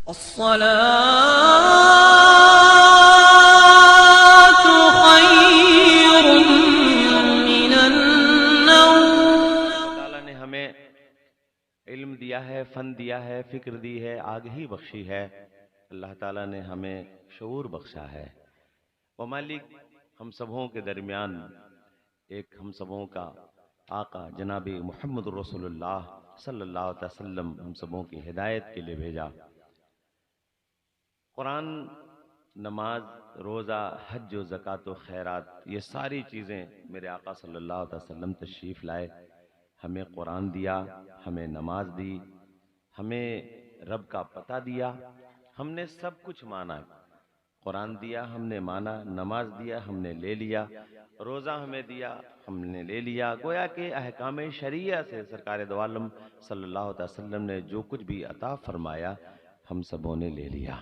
अस्सलातु खैरुम मिनन नौम। ताला ने हमें इल्म दिया है, फन दिया है, फिक्र दी है, आगही बख्शी है। अल्लाह ताला ने हमें शऊर बख्शा है। वो मालिक हम सबों के दरमियान एक हम सबों का आका जनाब मोहम्मद रसूलुल्लाह सल्लल्लाहु अलैहि वसल्लम हम सबों की हिदायत के लिए भेजा। कुरान, नमाज, रोज़ा, हज व ज़कात व खैरात, ये सारी चीज़ें मेरे आका सल्लल्लाहु अलैहि वसल्लम तशरीफ़ लाए। हमें कुरान दिया, हमें नमाज दी, हमें रब का पता दिया, हमने सब कुछ माना। कुरान दिया, हमने माना, नमाज दिया, हमने ले लिया, रोज़ा हमें दिया, हमने ले लिया। गोया के अहकाम शरीया से सरकार दो आलम सल्लल्लाहु अलैहि वसल्लम ने जो कुछ भी अता फरमाया हम सबों ने ले लिया।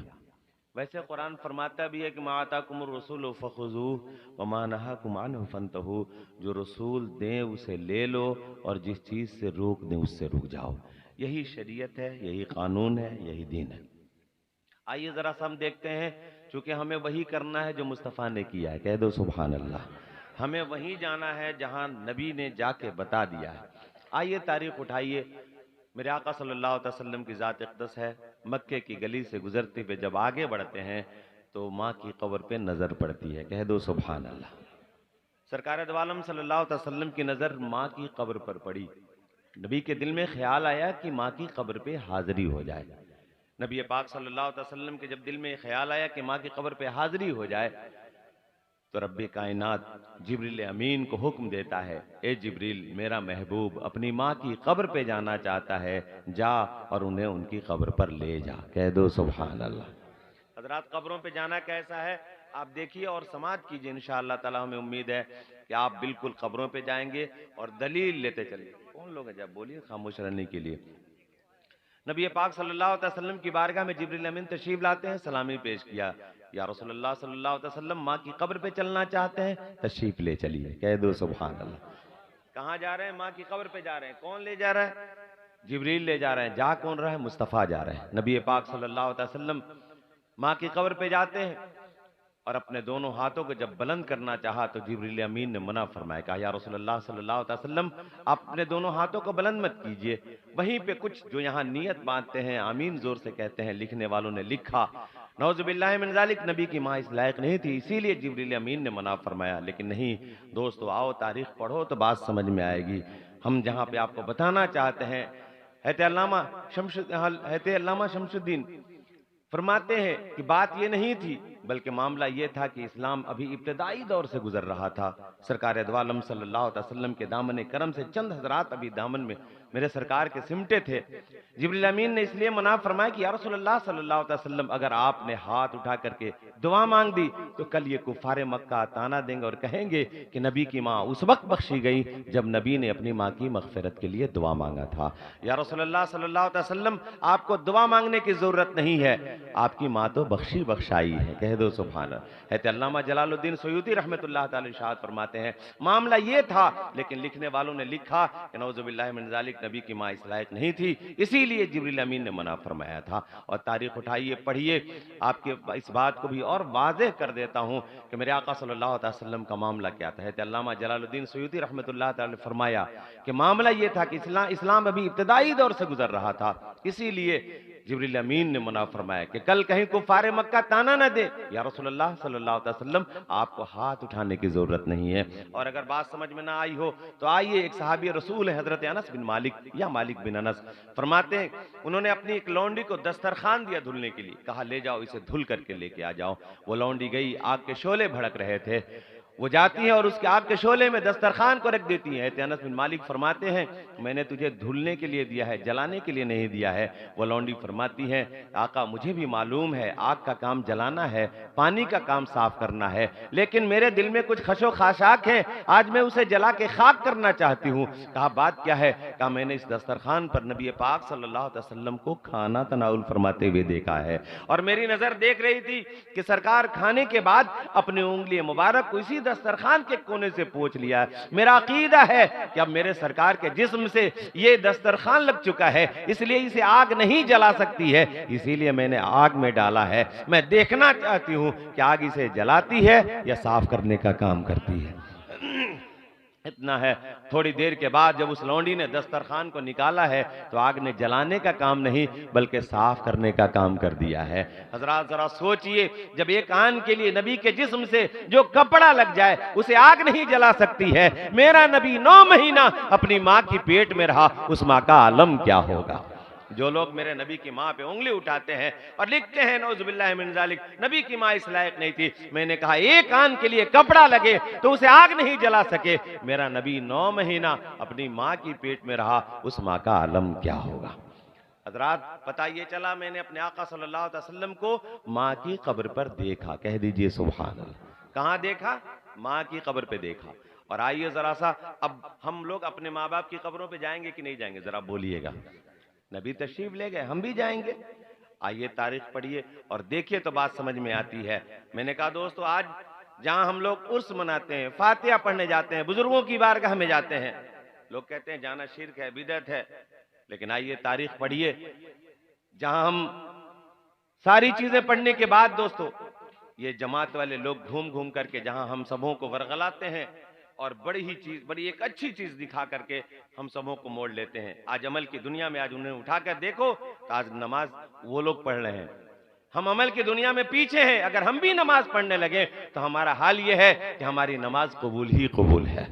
वैसे कुरान फरमाता भी है कि मा आताकुमुर रसूल फखुज़ूहु व मा नहाकुम अन्हु फंतहू, जो रसूल दें उसे ले लो और जिस चीज़ से रोक दें उससे रुक जाओ। यही शरीयत है, यही कानून है, यही दीन है। आइए ज़रा सा हम देखते हैं, चूँकि हमें वही करना है जो मुस्तफ़ा ने किया है। कह दो सुभान अल्लाह। हमें वहीं जाना है जहाँ नबी ने जाके बता दिया है। आइए तारीख उठाइए। मेरे आका सल्लल्लाहु अलैहि वसल्लम की ज़ात अक़दस है। मक्के की गली से गुजरते हुए जब आगे बढ़ते हैं तो माँ की कब्र पे नज़र पड़ती है। कह दो सुभान अल्लाह। सरकार दो आलम सल्लल्लाहु अलैहि वसल्लम की नज़र माँ की कब्र पर पड़ी। नबी के दिल में ख्याल आया कि माँ की कब्र पे हाजिरी हो जाए। नबी पाक सल्लल्लाहु अलैहि वसल्लम के जब दिल में ख्याल आया कि माँ की कब्र पे हाजिरी हो जाए तो रब्बे कायनात जिब्रील अमीन को हुक्म देता है, ए जिब्रील, मेरा महबूब अपनी माँ की कब्र पे जाना चाहता है, जा और उन्हें उनकी कब्र पर ले जा। कह दो सुभान अल्लाह। हजरात, कब्रों पे जाना कैसा है आप देखिए और समाज कीजिए। इंशाअल्लाह ताला हमें उम्मीद है कि आप बिल्कुल कब्रों पे जाएंगे और दलील लेते चलिए। कौन लोग हैं जब बोलिए खामोश रहने के लिए। नबी पाक सल्लल्लाहु अलैहि वसल्लम की बारगाह में जिब्रील अमीन तशरीफ लाते हैं, सलामी पेश किया, या रसूलुल्लाह सल्लल्लाहु अलैहि वसल्लम माँ की कब्र पे चलना चाहते हैं, तशरीफ ले चलिए। कह दो सुभान अल्लाह। कहाँ जा रहे हैं? माँ की कब्र पे जा रहे हैं। कौन ले जा रहा है? जिब्रील ले जा रहे हैं। जा कौन रहा है? मुस्तफ़ा जा रहे हैं। नबी पाक सल्लल्लाहु अलैहि वसल्लम माँ की कब्र पे जाते हैं और अपने दोनों हाथों को जब बुलंद करना चाहा तो जिब्रील अमीन ने मना फरमाया। कहा, या रसूलुल्लाह सल्लल्लाहु अलैहि वसल्लम, आप अपने दोनों हाथों को बुलंद मत कीजिए। वहीं पे कुछ जो यहाँ नियत बांधते हैं, आमीन जोर से कहते हैं, लिखने वालों ने लिखा। नौजुबिल्लाहि मिन ज़ालिक, नबी की माँ इस लायक नहीं थी, इसीलिए जिब्रील अमीन ने मना फरमाया। लेकिन नहीं दोस्तों, आओ तारीख पढ़ो तो बात समझ में आएगी। हम जहाँ पे आपको बताना चाहते हैं, हैते अल्लामा शमसुद्दीन फरमाते हैं कि बात ये नहीं थी, बल्कि मामला ये था कि इस्लाम अभी इब्तदाई दौर से गुजर रहा था। सरकार दो आलम सल्लल्लाहु अलैहि वसल्लम के दामन करम से चंद हजरात अभी दामन में मेरे सरकार के सिमटे थे। जिब्रील अमीन ने इसलिए मना फरमाया कि या रसूलुल्लाह सल्लल्लाहु अलैहि वसल्लम, अगर आपने हाथ उठा करके दुआ मांग दी तो कल ये कुफारे मक्का ताना देंगे और कहेंगे कि नबी की माँ उस वक्त बख्शी गई जब नबी ने अपनी माँ की मगफिरत के लिए दुआ मांगा था। या रसूलुल्लाह सल्लल्लाहु अलैहि वसल्लम, आपको दुआ मांगने की जरूरत नहीं है, आपकी माँ तो बख्शी बख्शाई है। कह दो सुभान अल्लाह। है अल्लामा जलालुद्दीन सयूती रहमतुल्लाह तआला इरशाद फरमाते हैं, मामला ये था, लेकिन लिखने वालों ने लिखा कि नौजुबिल्लाहि मिन ज़ालिक, नबी की माँ इस लायक नहीं थी, इसीलिए जिब्रील अमीन ने मना फरमाया था। और तारीख उठाइए, पढ़िए, आपके इस बात को भी और वाज़ेह कर देता हूँ कि मेरे आका सल्लल्लाहु अलैहि वसल्लम का मामला क्या था। है अल्लामा जलालुद्दीन सयूती रहमतुल्लाह तआला ने फरमाया कि मामला ये था कि इस्लाम अभी इब्तदाई दौर से गुजर रहा था, इसीलिए जिब्रील अमीन ने मना फरमाया कि कल कहीं कुफारे मक्का ताना न दे, या रसूलुल्लाह सल्लल्लाहु अलैहि वसल्लम, आपको हाथ उठाने की जरूरत नहीं है। और अगर बात समझ में ना आई हो तो आइए, एक सहाबी रसूल है हजरत अनस बिन मालिक या मालिक बिन अनस, फरमाते हैं उन्होंने अपनी एक लौंडी को दस्तरखान दिया धुलने के लिए, कहा ले जाओ इसे धुल करके लेके आ जाओ। वो लौंडी गई, आग के शोले भड़क रहे थे, वो जाती है और उसके आग के शोले में दस्तरखान को रख देती है। अनस बिन मालिक फरमाते हैं मैंने तुझे धुलने के लिए दिया है, जलाने के लिए नहीं दिया है। वो लौंडी फरमाती है आका, मुझे भी मालूम है आग का काम जलाना है, पानी का काम साफ करना है, लेकिन मेरे दिल में कुछ खशो खाशाक है, आज मैं उसे जला के खाक करना चाहती हूँ। कहा बात क्या है? कहा मैंने इस दस्तरखान पर नबी पाक सल्लल्लाहु अलैहि वसल्लम को खाना तनाउल फरमाते हुए देखा है, और मेरी नजर देख रही थी कि सरकार खाने के बाद अपनी उंगली मुबारक को इसी दस्तरखान के कोने से पोंछ लिया। मेरा अकीदा है कि अब मेरे सरकार के जिस्म से ये दस्तरखान लग चुका है, इसलिए इसे आग नहीं जला सकती है, इसीलिए मैंने आग में डाला है। मैं देखना चाहती हूं कि आग इसे जलाती है या साफ करने का काम करती है। इतना है। थोड़ी देर के बाद जब उस लौंडी ने दस्तरखान को निकाला है तो आग ने जलाने का काम नहीं बल्कि साफ करने का काम कर दिया है। हजरात जरा सोचिए, जब एक आन के लिए नबी के जिस्म से जो कपड़ा लग जाए उसे आग नहीं जला सकती है, मेरा नबी 9 महीना अपनी माँ की पेट में रहा, उस माँ का आलम क्या होगा। जो लोग मेरे नबी की माँ पे उंगली उठाते हैं और लिखते हैं नौजुबिल्लाह मिन ज़ालिक, नबी की माँ इस लायक नहीं थी, मैंने कहा एक आन के लिए कपड़ा लगे तो उसे आग नहीं जला सके, मेरा नबी 9 महीना अपनी माँ की पेट में रहा, उस माँ का आलम क्या होगा। हजरात पता ये चला, मैंने अपने आका सल्लल्लाहु अलैहि वसल्लम को माँ की कब्र पर देखा। कह दीजिए सुभान अल्लाह। कहाँ देखा? माँ की कब्र पे देखा। और आइए जरा सा, अब हम लोग अपने माँ बाप की कब्रों पे जाएंगे कि नहीं जाएंगे, जरा बोलिएगा। नबी तशरीफ ले गए, हम भी जाएंगे। आइए तारीख पढ़िए और देखिए तो बात समझ में आती है। मैंने कहा दोस्तों, आज जहां हम लोग उर्स मनाते हैं, फातिहा पढ़ने जाते हैं, बुजुर्गों की बारगाह में जाते हैं, लोग कहते हैं जाना शिर्क है, बिदअत है, लेकिन आइए तारीख पढ़िए। जहां हम सारी चीजें पढ़ने के बाद दोस्तों, ये जमात वाले लोग घूम घूम करके जहां हम सबों को वरगलाते हैं और बड़ी एक अच्छी चीज दिखा करके हम सबों को मोड़ लेते हैं। आज अमल की दुनिया में आज उन्हें उठाकर देखो तो आज नमाज वो लोग पढ़ रहे हैं, हम अमल की दुनिया में पीछे हैं। अगर हम भी नमाज पढ़ने लगे तो हमारा हाल ये है कि हमारी नमाज कबूल ही कबूल है।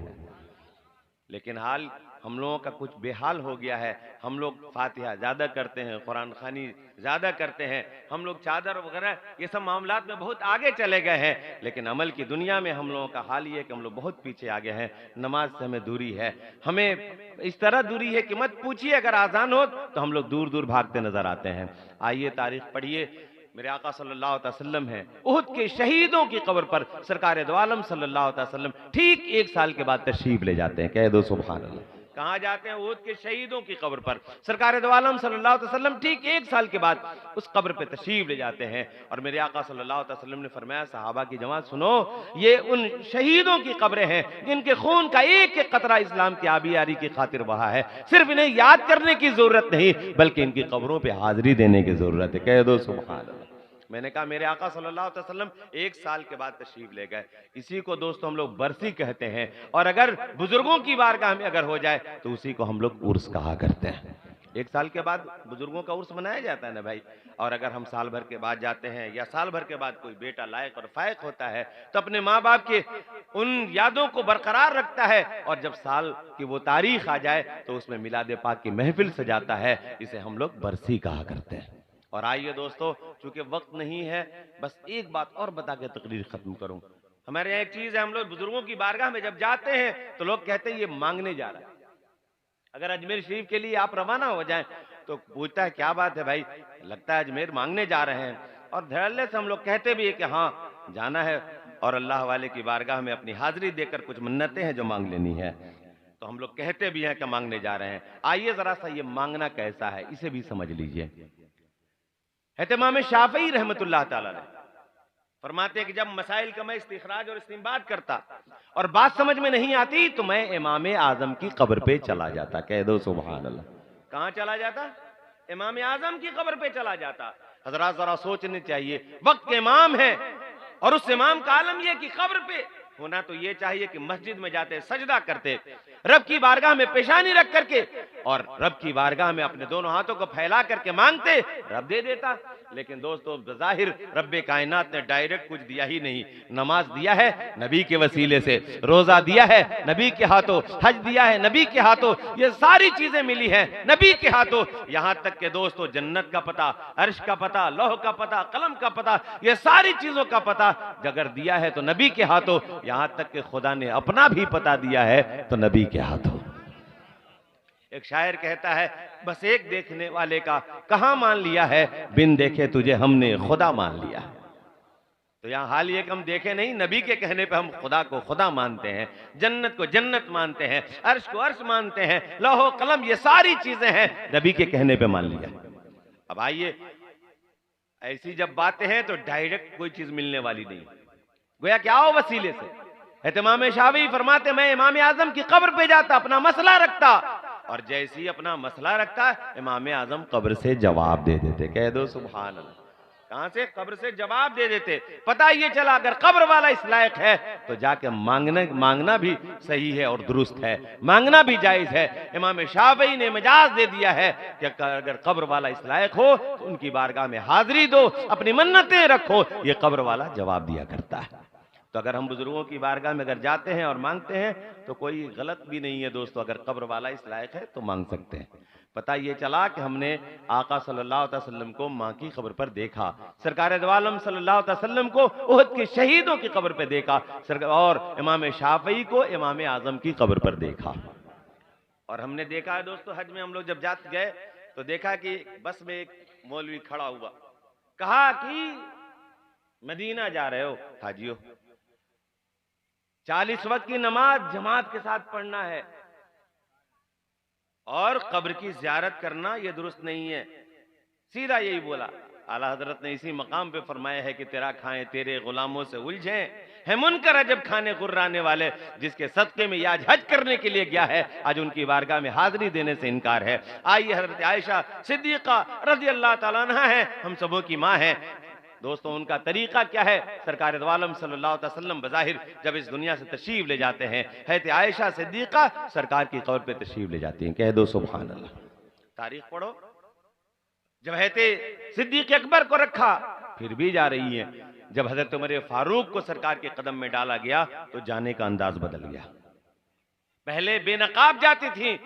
लेकिन हाल हम लोगों का कुछ बेहाल हो गया है। हम लोग फातिहा ज्यादा करते हैं, कुरान खानी ज्यादा करते हैं, हम लोग चादर वगैरह ये सब मामलात में बहुत आगे चले गए हैं, लेकिन अमल की दुनिया में हम लोगों का हाल ये है कि हम लोग बहुत पीछे आ गए हैं। नमाज से हमें दूरी है, हमें इस तरह दूरी है कि मत पूछिए, अगर आजान हो तो हम लोग दूर दूर भागते नजर आते हैं। आइए तारीख पढ़िए। मेरे आका सल्लल्लाहु अलैहि वसल्लम है, उहुद के शहीदों की कब्र पर सरकार दो आलम सल्लल्लाहु अलैहि वसल्लम ठीक 1 साल के बाद तशरीफ ले जाते हैं। कह दो सुभान अल्लाह। कहाँ जाते हैं? उहुद के शहीदों की कब्र पर सरकार दो आलम सल्लल्लाहु अलैहि वसल्लम ठीक 1 साल के बाद उस कब्र पे तशरीफ ले जाते हैं। और मेरे आका सल्लल्लाहु अलैहि वसल्लम ने फरमाया, सहाबा की जमात सुनो, ये उन शहीदों की कब्रें हैं जिनके खून का एक एक कतरा इस्लाम की आबियारी की खातिर बहा है। सिर्फ इन्हें याद करने की जरूरत नहीं बल्कि इनकी कब्रों पे हाजिरी देने की जरूरत है। कह दो सुभान अल्लाह। मैंने कहा मेरे आका सल्लल्लाहु अलैहि वसल्लम 1 साल के बाद तशरीफ ले गए। इसी को दोस्तों हम लोग बरसी कहते हैं, और अगर बुजुर्गों की बारगाह में अगर हो जाए तो उसी को हम लोग उर्स कहा करते हैं। 1 साल के बाद बुजुर्गों का उर्स मनाया जाता है ना भाई। और अगर हम साल भर के बाद जाते हैं या साल भर के बाद कोई बेटा लायक और फायक होता है तो अपने माँ बाप के उन यादों को बरकरार रखता है, और जब साल की वो तारीख आ जाए तो उसमें मिलाद पाक की महफिल सजाता है। इसे हम लोग बरसी कहा करते हैं। और आइए दोस्तों, चूंकि वक्त नहीं है, बस एक बात और बता के तकरीर खत्म करूं। हमारे यहाँ एक चीज है, हम लोग बुजुर्गों की बारगाह में जब जाते हैं तो लोग कहते हैं ये मांगने जा रहा है। अगर अजमेर शरीफ के लिए आप रवाना हो जाएं तो पूछता है क्या बात है भाई, लगता है अजमेर मांगने जा रहे हैं। और धड़ल्ले से हम लोग कहते भी है कि हाँ जाना है और अल्लाह वाले की बारगाह में अपनी हाजिरी देकर कुछ मन्नतें हैं जो मांग लेनी है, तो हम लोग कहते भी हैं कि मांगने जा रहे हैं। आइए जरा सा ये मांगना कैसा है इसे भी समझ लीजिए। इमाम शाफई रहमतुल्लाह ताला अलैह फरमाते हैं कि जब मसाइल का मैं इस्तिखराज और इस्तिंबात करता और बात समझ में नहीं आती तो मैं इमाम आजम की कब्र पे चला जाता। कह दो सुभान अल्लाह। कहाँ चला जाता? इमाम आजम की कब्र पे चला जाता। हजरात जरा सोचने चाहिए, वक्त के इमाम है और उस इमाम का आलम यह कि कब्र पे होना तो ये चाहिए कि मस्जिद में जाते सजदा करते, रब की बारगाह में पेशानी रख करके और रब की बारगाह में अपने दोनों हाथों को फैला करके मांगते, रब दे देता। लेकिन दोस्तों ज़ाहिर रब्बे कायनात ने डायरेक्ट कुछ दिया ही नहीं। नमाज दिया है नबी के वसीले से, रोजा दिया है नबी के हाथों, हज दिया है नबी के हाथों, ये सारी चीजें मिली हैं नबी के हाथों। यहां तक के दोस्तों जन्नत का पता, अर्श का पता, लौह का पता, कलम का पता, ये सारी चीजों का पता अगर दिया है तो नबी के हाथों। यहां तक कि खुदा ने अपना भी पता दिया है तो नबी के हाथों। एक शायर कहता है, बस एक देखने वाले का कहां मान लिया है, बिन देखे तुझे हमने खुदा मान लिया। तो यहां हाल ये कि हम देखे नहीं, नबी के कहने पे हम खुदा को खुदा मानते हैं, जन्नत को जन्नत मानते हैं, अर्श को अर्श मानते हैं, लौह कलम ये सारी चीजें हैं नबी के कहने पे मान लिया। अब आइए, ऐसी जब बातें हैं तो डायरेक्ट कोई चीज मिलने वाली नहीं, गोया क्या हो वसीले से। इमाम शाफी फरमाते मैं इमाम आजम की कब्र पे जाता, अपना मसला रखता, और जैसे ही अपना मसला रखता इमाम आजम कब्र से जवाब दे देते। कह दो सुभान अल्लाह। कहां से? कब्र से जवाब दे देते। पता ये चला अगर कब्र वाला इस लायक है तो जाके मांगना भी सही है और दुरुस्त है, मांगना भी जायज है। इमाम शाफी ने मिजाज दे दिया है कि अगर कब्र वाला इस लायक हो तो उनकी बारगाह में हाजिरी दो, अपनी मन्नतें रखो, ये कब्र वाला जवाब दिया करता है। तो अगर हम बुजुर्गों की बारगाह में अगर जाते हैं और मांगते हैं तो कोई गलत भी नहीं है दोस्तों, अगर कब्र वाला इस लायक है तो मांग सकते हैं। पता ये चला कि हमने आका सल्लल्लाहु अलैहि वसल्लम को मां की कब्र पर देखा, सरकार दो आलम सल्लल्लाहु अलैहि वसल्लम को उहद के शहीदों की कब्र पर देखा, और इमाम शाफई को इमाम आजम की कब्र पर देखा। और हमने देखा है दोस्तों, हज में हम लोग जब जाते गए तो देखा कि बस में एक मौलवी खड़ा हुआ, कहा कि मदीना जा रहे हो हाजियो, 40 वक्त की नमाज जमात के साथ पढ़ना है और कब्र की ज़ियारत करना यह दुरुस्त नहीं है। सीधा यही बोला। आला हजरत ने इसी मकाम पे फरमाया है कि तेरा खाएं तेरे गुलामों से उलझे है मुनकर अजब खाने गुर्राने वाले, जिसके सदके में आज हज करने के लिए गया है आज उनकी बारगाह में हाजिरी देने से इनकार है। आइए हजरत आयशा सिद्दीका रज़ी अल्लाह तआला अन्हा है, हम सबों की माँ है दोस्तों। उनका तरीका क्या है? सरकार दो आलम सल्लल्लाहु अलैहि वसल्लम बज़ाहिर जब इस दुनिया से तशरीफ ले जाते हैं, है आयशा सिद्दीका सरकार की कब्र पे तशरीफ ले जाती हैं। कह दो सुभान अल्लाह। तारीख पढ़ो, जब है सिद्दीक अकबर को रखा फिर भी जा रही है, जब हजरत उमर फारूक को सरकार के कदम में डाला गया तो जाने का अंदाज बदल गया। पहले बेनकाब जाती थी,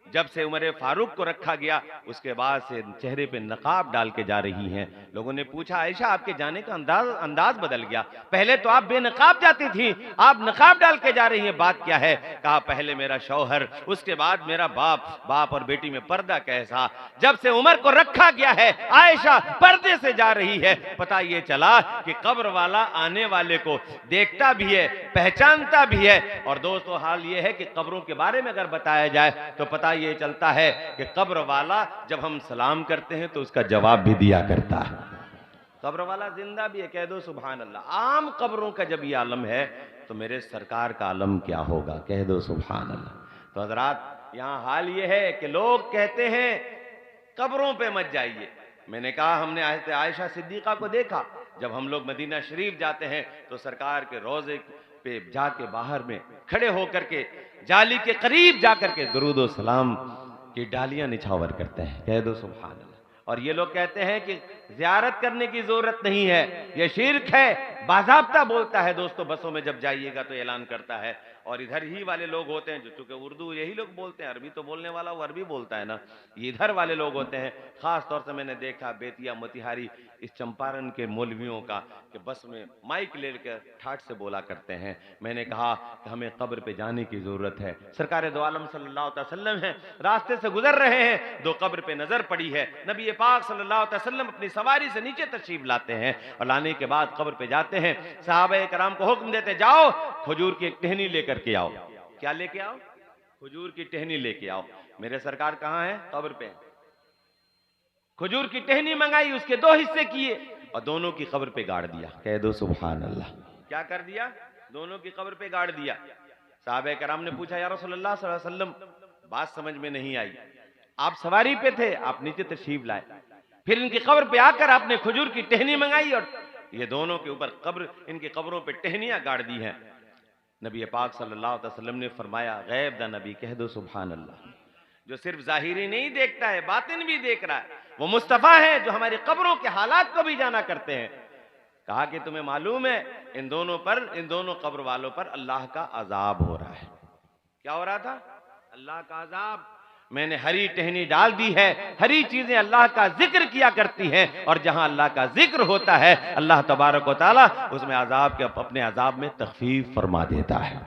जब से उमर फारूक को रखा गया उसके बाद से चेहरे पे नकाब डाल के जा रही हैं। लोगों ने पूछा आयशा आपके जाने का अंदाज बदल गया, पहले तो आप बेनकाब जाती थी, आप नकाब डाल के जा रही हैं, बात क्या है? कहा पहले मेरा शौहर, उसके बाद मेरा बाप और बेटी में पर्दा कैसा। जब से उमर को रखा गया है आयशा पर्दे से जा रही है। पता ये चला कि कब्र वाला आने वाले को देखता भी है, पहचानता भी है। और दोस्तों हाल ये है कि कब्रों के बारे में अगर बताया जाए तो पता ये चलता है कि कब्र वाला जब हम सलाम करते हैं तो उसका जवाब भी दिया करता है। कब्र वाला जिंदा भी है। कह दो सुभान अल्लाह। आम कब्रों का जब ये आलम है तो मेरे सरकार का आलम क्या होगा? कह दो सुभान अल्लाह। तो हजरात यहां हाल ये है कि लोग कहते हैं कब्रों पे मत जाइए। मैंने कहा हमने आयशा सिद्दीका को देखा, जब हम लोग मदीना शरीफ जाते हैं तो सरकार के रोजे पे जाके बाहर में खड़े होकर के जाली के करीब जाकर के दुरूद और सलाम की डालियां निछावर करते हैं। कह दो सुभान अल्लाह। और ये लोग कहते हैं कि ज़ियारत करने की जरूरत नहीं है, ये शिर्क है। बाज़ाब्ता बोलता है दोस्तों, बसों में जब जाइएगा तो ऐलान करता है। और इधर ही वाले लोग होते हैं जो चूंकि उर्दू यही लोग बोलते हैं, अरबी तो बोलने वाला वो अरबी बोलता है ना, ये इधर वाले लोग होते हैं। खास तौर से मैंने देखा बेतिया मोतिहारी इस चंपारण के मौलवियों का कि बस में माइक लेकर ठाठ से बोला करते हैं। मैंने कहा कि हमें कब्र पे जाने की जरूरत है। सरकार दो आलम सल्लल्लाहु अलैहि वसल्लम है, रास्ते से गुजर रहे हैं, दो कब्र पे नजर पड़ी है। नबी पाक सल्लल्लाहु अलैहि वसल्लम अपनी सवारी से नीचे तशरीफ लाते हैं और लाने के बाद कब्र पे जाते हैं। सहाबा कराम को हुक्म देते जाओ खजूर की एक टहनी लेकर के आओ। क्या लेके आओ? खजूर की टहनी लेके आओ। मेरे सरकार कहां है? कब्र पे। खजूर की टहनी मंगाई, उसके दो हिस्से किए और दोनों की कब्र पे गाड़ दिया। कह दो सुभान अल्लाह। क्या कर दिया? दोनों की कब्र पे गाड़ दिया। सहाबा कराम ने पूछा या रसूलल्लाह सल्लल्लाहु अलैहि वसल्लम बात समझ में नहीं आई, आप सवारी पे थे, आप नीचे तशरीफ लाए, फिर इनकी कब्र पे आकर आपने खजूर की टहनी मंगाई और ये दोनों के ऊपर कब्र, इनकी कब्रों पे टहनियां गाड़ दी हैं। नबी पाक सल्लल्लाहु अलैहि वसल्लम ने फरमाया गैब दा नबी। कह दो सुभान अल्लाह। जो सिर्फ जाहिरी नहीं देखता है, बातिन भी देख रहा है, वो मुस्तफा है जो हमारी कब्रों के हालात को भी जाना करते हैं। कहा कि तुम्हें मालूम है इन दोनों कब्र वालों पर अल्लाह का अजाब हो रहा है। क्या हो रहा था? अल्लाह का अजाब। मैंने हरी टहनी डाल दी है, हरी चीजें अल्लाह का जिक्र किया करती हैं और जहां अल्लाह का जिक्र होता है अल्लाह तबारक व तआला उसमें अजाब के अपने अजाब में तखफीफ फरमा देता है।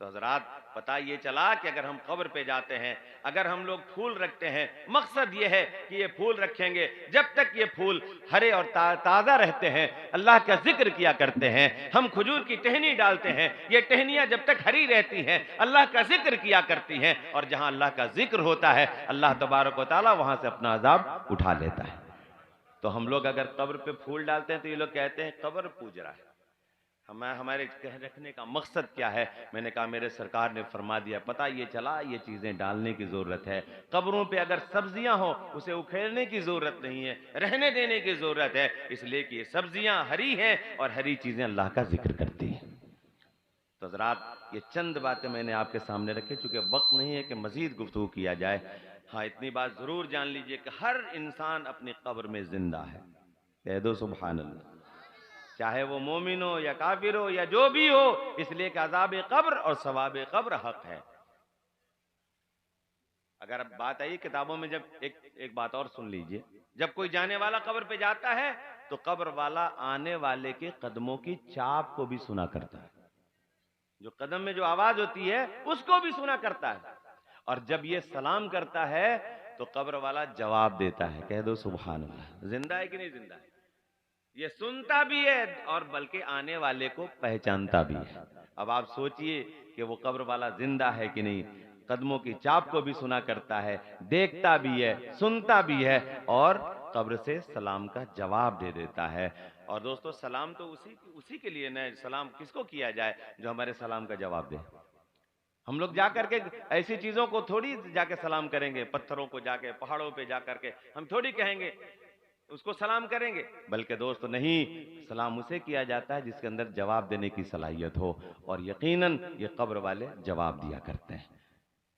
तो हजरात पता ये चला कि अगर हम कब्र पे जाते हैं, अगर हम लोग फूल रखते हैं, मकसद ये है कि ये फूल रखेंगे जब तक ये फूल हरे और ताज़ा रहते हैं, अल्लाह का जिक्र किया करते हैं। हम खजूर की टहनी डालते हैं, ये टहनियाँ जब तक हरी रहती हैं अल्लाह का जिक्र किया करती हैं और जहाँ अल्लाह का जिक्र होता है अल्लाह तबारक व तआला वहाँ से अपना अजाब उठा लेता है। तो हम लोग अगर कब्र पे फूल डालते हैं तो ये लोग कहते हैं कब्र पूज रहा है। हमारे कह रखने का मकसद क्या है? मैंने कहा मेरे सरकार ने फरमा दिया, पता ये चला ये चीज़ें डालने की ज़रूरत है। कब्रों पे अगर सब्जियां हो उसे उखेड़ने की ज़रूरत नहीं है, रहने देने की ज़रूरत है, इसलिए कि ये सब्जियां हरी हैं और हरी चीज़ें अल्लाह का जिक्र करती हैं। तो हज़रात, ये चंद बातें मैंने आपके सामने रखी, चूंकि वक्त नहीं है कि मजीद गुफ्तगू किया जाए। हाँ, इतनी बात ज़रूर जान लीजिए कि हर इंसान अपनी कब्र में जिंदा है। कह दो सुभान अल्लाह। चाहे वो मोमिन हो या काफिर हो या जो भी हो, इसलिए कि अज़ाब कब्र और सवाब कब्र हक है। अगर अब बात आई किताबों में, जब एक बात और सुन लीजिए, जब कोई जाने वाला कब्र पे जाता है तो कब्र वाला आने वाले के कदमों की चाप को भी सुना करता है। जो कदम में जो आवाज होती है उसको भी सुना करता है। और जब ये सलाम करता है तो कब्र वाला जवाब देता है। कह दो सुभान अल्लाह। जिंदा है कि नहीं जिंदा है? ये सुनता भी है और बल्कि आने वाले को पहचानता भी है। अब आप सोचिए कि वो कब्र वाला जिंदा है कि नहीं। कदमों की चाप को भी सुना करता है, देखता भी है, सुनता भी है और कब्र से सलाम का जवाब दे देता है। और दोस्तों, सलाम तो उसी के लिए न, सलाम किसको किया जाए जो हमारे सलाम का जवाब दे। हम लोग जाकर के ऐसी चीजों को थोड़ी जाके सलाम करेंगे, पत्थरों को जाके, पहाड़ों पे जाकर के हम थोड़ी कहेंगे उसको सलाम करेंगे। बल्कि दोस्त नहीं, सलाम उसे किया जाता है जिसके अंदर जवाब देने की सलाहियत हो, और यकीनन ये कब्र वाले जवाब दिया करते हैं।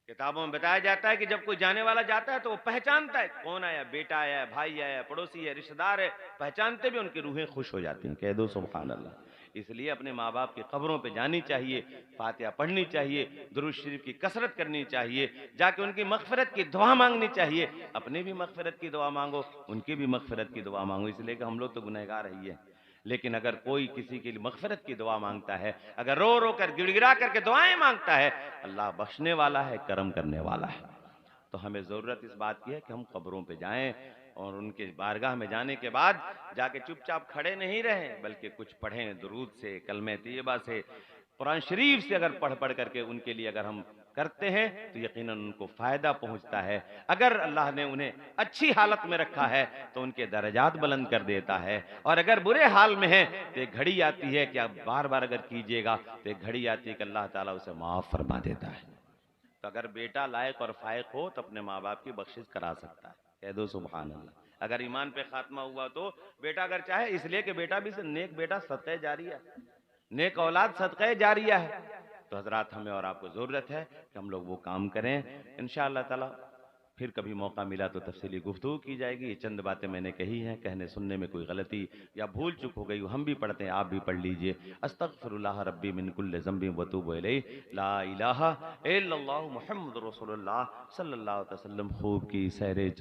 किताबों में बताया जाता है कि जब कोई जाने वाला जाता है तो वो पहचानता है कौन आया, बेटा आया, भाई आया, पड़ोसी है, रिश्तेदार है, पहचानते भी उनकी रूहें खुश हो जाती हैं। कह दो सुभान अल्लाह। इसलिए अपने माँ बाप की कब्रों पे जानी चाहिए, फातिहा पढ़नी चाहिए, दुरूद शरीफ की कसरत करनी चाहिए, जाके उनकी मगफिरत की दुआ मांगनी चाहिए। अपने भी मगफिरत की दुआ मांगो, उनकी भी मगफिरत की दुआ मांगो, इसलिए कि हम लोग तो गुनहगार ही है। लेकिन अगर कोई किसी के लिए मगफिरत की दुआ मांगता है, अगर रो रो कर गिड़गिड़ा करके दुआएं मांगता है, अल्लाह बख्शने वाला है, करम करने वाला है। तो हमें जरूरत इस बात की है कि हम कब्रों पे जाएं और उनके बारगाह में जाने के बाद जाके चुपचाप खड़े नहीं रहें, बल्कि कुछ पढ़ें, दुरूद से, कलमे तैयबा से, कुरान शरीफ से अगर पढ़ पढ़ करके उनके लिए अगर हम करते हैं तो यकीनन उनको फायदा पहुंचता है। अगर अल्लाह ने उन्हें अच्छी हालत में रखा है तो उनके दर्जात बुलंद कर देता है, और अगर बुरे हाल में है तो एक घड़ी आती है कि आप बार बार अगर कीजिएगा तो एक घड़ी आती है कि अल्लाह ताला उसे माफ फरमा देता है। तो अगर बेटा लायक और फायक हो तो अपने माँ बाप की बख्शिश करा सकता है। कह दो सुभान अल्लाह। अगर ईमान पे खात्मा हुआ तो बेटा अगर चाहे, इसलिए कि बेटा भी से नेक बेटा सदक़े जारिया, नेक औलाद सदक़े जारिया है। तो हजरात, हमें और आपको ज़रूरत है कि हम लोग वो काम करें। इंशाअल्लाह ताला फिर कभी मौका मिला तो तफसीली गुफ्तगू की जाएगी। ये चंद बातें मैंने कही हैं, कहने सुनने में कोई गलती या भूल चूक हो गई हम भी पढ़ते हैं, आप भी पढ़ लीजिए। अस्तगफिरुल्लाह रब्बी मिन कुल्लि ज़ंबि व अतूबु इलैहि, ला इलाहा इल्लल्लाहु मुहम्मदुर रसूलुल्लाह सल्लल्लाहु अलैहि वसल्लम। खूब की सैरे